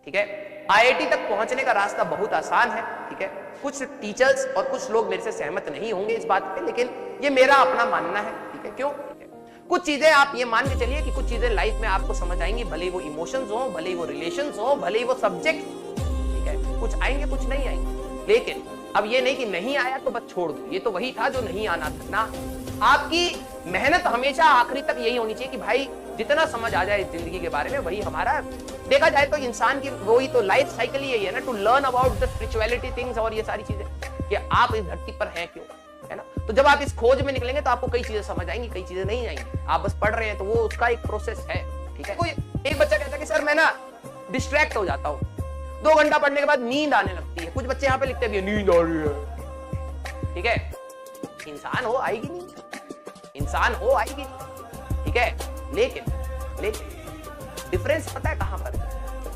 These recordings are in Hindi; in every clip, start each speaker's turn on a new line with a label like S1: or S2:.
S1: ठीक है। आईआईटी तक पहुंचने का रास्ता बहुत आसान है, ठीक है। कुछ टीचर्स और कुछ लोग मेरे से सहमत नहीं होंगे इस बात पे, लेकिन ये मेरा अपना मानना है, ठीक है। क्यों? कुछ चीजें आप ये मान के चलिए कि कुछ चीजें लाइफ में आपको समझ आएंगी, भले ही वो इमोशंस हो, भले ही वो रिलेशंस हो, भले ही वो सब्जेक्ट, ठीक है। कुछ आएंगे कुछ नहीं आएंगे, लेकिन अब ये नहीं कि नहीं आया तो बस छोड़ दो, ये तो वही था जो नहीं आना था ना। आपकी मेहनत हमेशा आखिरी तक यही होनी चाहिए कि भाई जितना समझ आ जाए जिंदगी के बारे में वही हमारा, देखा जाए तो इंसान की वही तो लाइफ साइकिल ही यही है ना, to learn about the spirituality things और ये सारी चीजें कि आप इस धरती पर हैं क्यों, है ना। तो जब आप इस खोज में निकलेंगे तो आपको कई चीजें समझ आएंगी, कई चीजें नहीं आएंगी। आप बस पढ़ रहे हैं तो वो उसका एक प्रोसेस है, ठीक है। कोई एक बच्चा कहता है कि सर मैं ना डिस्ट्रैक्ट हो जाता हूँ, 2 घंटा पढ़ने के बाद नींद आने लगती है। कुछ बच्चे यहाँ पे लिखते हैं नींद आ रही है, ठीक है। इंसान हो आएगी नहीं, इंसान हो आएगी, ठीक है। लेकिन डिफरेंस पता है कहां पर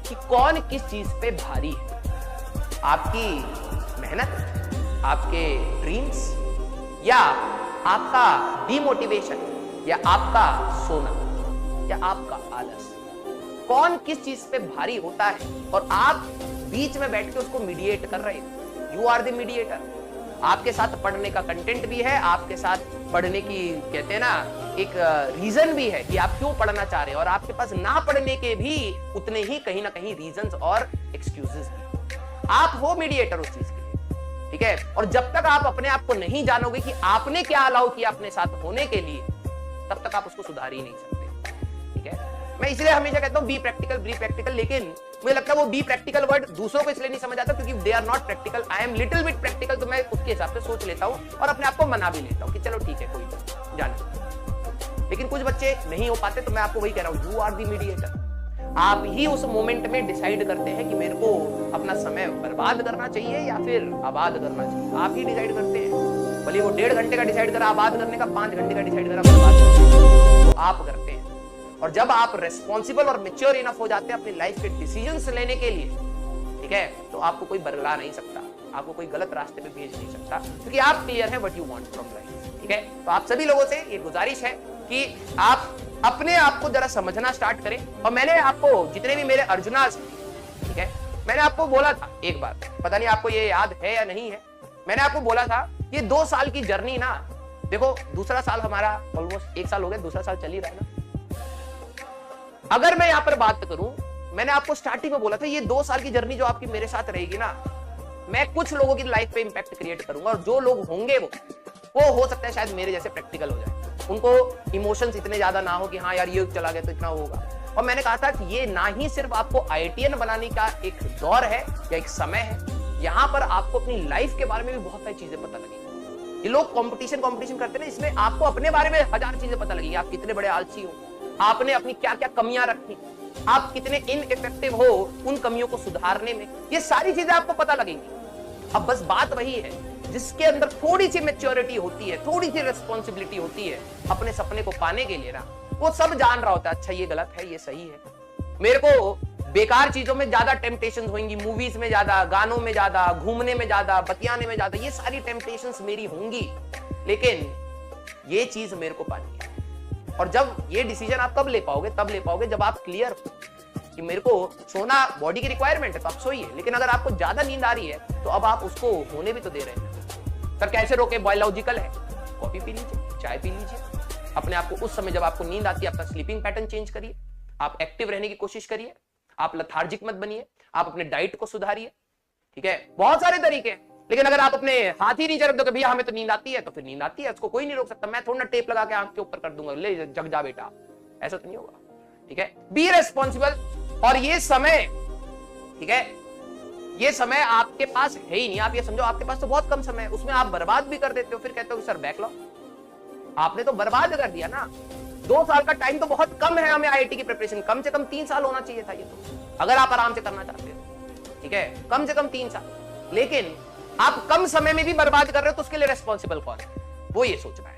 S1: कि कौन किस चीज पे भारी है, आपकी मेहनत, आपके ड्रीम्स, या आपका डिमोटिवेशन, या आपका सोना, या आपका आलस। कौन किस चीज पे भारी होता है और आप बीच में बैठ के उसको मीडिएट कर रहे हो। You are the mediator. आपके साथ पढ़ने का कंटेंट भी है, आपके साथ पढ़ने की कहते हैं ना एक रीजन भी है कि आप क्यों पढ़ना चाह रहे हैं, और आपके पास ना पढ़ने के भी उतने ही कहीं ना कहीं रीजंस और एक्सक्यूजेस भी। आप हो मीडिएटर उस चीज के, ठीक है। और जब तक आप अपने आप को नहीं जानोगे कि आपने क्या अलाउ किया अपने साथ होने के लिए, तब तक आप उसको सुधार ही नहीं सकते, ठीक है। मैं इसलिए हमेशा कहता हूं बी प्रैक्टिकल, लेकिन मुझे लगता है वो बी प्रैक्टिकल वर्ड दूसरों को इसलिए नहीं समझ आता क्योंकि they are not practical. I am little bit practical, तो मैं उसके हिसाब से सोच लेता हूं और अपने आप को मना भी लेता हूं कि चलो ठीक है कोई जाने। लेकिन कुछ बच्चे नहीं हो पाते, तो मैं आपको वही कह रहा हूं, यू आर द मीडिएटर। आप ही उस मोमेंट में डिसाइड करते हैं कि मेरे को अपना समय बर्बाद करना चाहिए या फिर आबाद करना चाहिए। आप ही डिसाइड करते हैं, भले वो 1.5 घंटे का डिसाइड करा आबाद करने का, 5 घंटे का डिसाइड करा बर्बाद करने का, तो आप करते हैं। और जब आप रेस्पॉन्सिबल और मैच्योर इनफ हो जाते हैं अपनी लाइफ के डिसीजंस लेने के लिए, ठीक है, तो आपको कोई बरगला नहीं सकता, आपको कोई गलत रास्ते पे भेज नहीं सकता, क्योंकि आप क्लियर हैं what you want from life, ठीक है। तो आप सभी लोगों से ये गुजारिश है कि आप अपने आप को जरा समझना स्टार्ट करें। और मैंने आपको जितने भी मेरे अर्जुनास, ठीक है, मैंने आपको बोला था एक बार, पता नहीं आपको ये याद है या नहीं है, मैंने आपको बोला था ये 2 साल की जर्नी ना, देखो दूसरा साल हमारा ऑलमोस्ट 1 साल हो गया, दूसरा साल चल ही रहा है ना। अगर मैं यहां पर बात करूं, मैंने आपको स्टार्टिंग में बोला था ये 2 साल की जर्नी जो आपकी मेरे साथ रहेगी ना, मैं कुछ लोगों की लाइफ पे इंपैक्ट क्रिएट करूंगा, और जो लोग होंगे वो हो सकता है शायद मेरे जैसे प्रैक्टिकल हो जाए, उनको इमोशंस इतने ज्यादा ना हो कि हाँ यार ये चला गया तो इतना होगा। और मैंने कहा था कि ये ना ही सिर्फ आपको आईआईटीएन बनाने का एक दौर है या एक समय है, यहाँ पर आपको अपनी लाइफ के बारे में भी बहुत सारी चीजें पता लगेगी। ये लोग कंपटीशन करते हैं ना, इसमें आपको अपने बारे में 1000 चीजें पता लगेगी। आप कितने बड़े आलसी हो, आपने अपनी क्या क्या कमियां रखी, आप कितने इनइफेक्टिव हो उन कमियों को सुधारने में, ये सारी चीजें आपको पता लगेंगी। अब बस बात वही है, जिसके अंदर थोड़ी सी मैच्योरिटी होती है, थोड़ी सी रिस्पॉन्सिबिलिटी होती है अपने सपने को पाने के लिए ना, वो सब जान रहा होता है अच्छा ये गलत है ये सही है। मेरे को बेकार चीजों में ज्यादा टेम्पटेशंस होंगी, मूवीज में ज्यादा, गानों में ज्यादा, घूमने में ज्यादा, बतियाने में ज्यादा, ये सारी टेम्पटेशंस मेरी होंगी, लेकिन ये चीज मेरे को पानी है। और जब ये डिसीजन आप कब ले पाओगे, तब ले पाओगे जब आप क्लियर हो कि मेरे को सोना बॉडी की रिक्वायरमेंट है तो आप सोइए, लेकिन अगर आपको ज्यादा नींद आ रही है तो अब आप उसको होने भी तो दे रहे हैं। सर कैसे रोके, बायोलॉजिकल है, कॉफी पी लीजिए, चाय पी लीजिए, अपने आप को उस समय जब आपको नींद आती है अपना स्लीपिंग पैटर्न चेंज करिए, आप एक्टिव रहने की कोशिश करिए, आप लथार्जिक मत बनिए, आप अपने डाइट को सुधारिए, ठीक है। बहुत सारे तरीके हैं, लेकिन अगर आप अपने हाथ ही नहीं रख दो कि भैया हमें तो नींद आती है, तो फिर नींद आती है, उसको कोई नहीं रोक सकता। मैं थोड़ा टेप लगा के आंख के ऊपर कर दूंगा, ले जग जा बेटा, ऐसा तो नहीं होगा, ठीक है। B responsible. और ये समय, ठीक है, ये समय आपके पास है ही नहीं। आप ये समझो आपके पास तो बहुत कम समय है, उसमें आप बर्बाद भी कर देते हो, फिर कहते हो सर बैकलॉग। आपने तो बर्बाद कर दिया ना। 2 साल का टाइम तो बहुत कम है हमें आईआईटी की प्रिपरेशन, कम से कम 3 साल होना चाहिए था ये तो, अगर आप आराम से करना चाहते हो, ठीक है, कम से कम 3 साल। लेकिन आप कम समय में भी बर्बाद कर रहे हो, तो उसके लिए रेस्पॉन्सिबल कौन है, वो ये सोच रहा है।